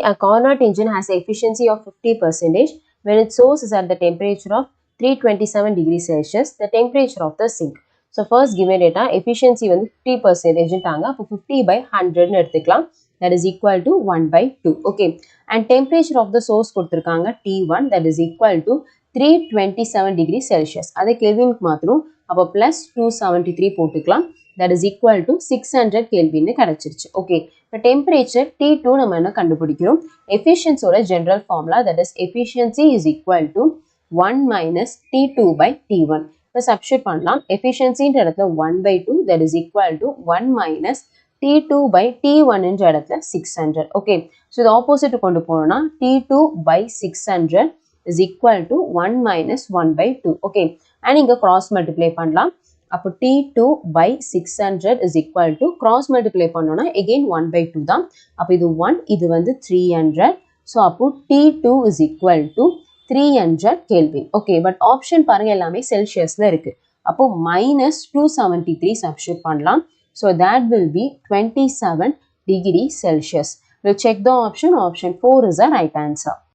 a Carnot engine has an efficiency of 50% when its source is at the temperature of 327 degrees Celsius, the temperature of the sink. So first given data, efficiency வந்து 50% ட்டாங்க. அப்போ 50 by 100 னு எடுத்துக்கலாம். That is equal to 1 by 2. Okay. And temperature of the source கொடுத்திருக்காங்க T1, that is equal to 327 degrees Celsius. அதை கெல்வினுக்கு மாற்றணும். அப்போ plus 273 போட்டுக்கலாம். That is equal to 600 Kelvin கிடைச்சிருச்சு. Okay. இப்போ temperature T2 நம்ம என்ன கண்டுபிடிக்கிறோம்? Efficiency ஓட general formula, that is efficiency is equal to 1 minus T2 by T1. இப்போ substitute பண்ணலாம். Efficiency ன்ற இடத்துல 1 by 2, that is equal to 1 minus T2 by T1 ன்ற இடத்துல 600. Okay. So இது opposite கொண்டு போனோம்னா T2 by 600 is equal to 1 minus 1 by 2. Okay. And இங்க cross multiply பண்ணலாம். அப்போ T2 by 600 is equal to cross multiply பண்ணோம்னா again 1 by 2 தான். அப்போ இது 1, இது வந்து 300. So அப்போ T2 is equal to 300 Kelvin. Okay, but option பாருங்க எல்லாமே செல்சியஸ்ல இருக்கு. அப்போ minus 273 substitute பண்ணலாம். So that will be 27 degrees Celsius. We'll check the option. Option 4 is the right answer.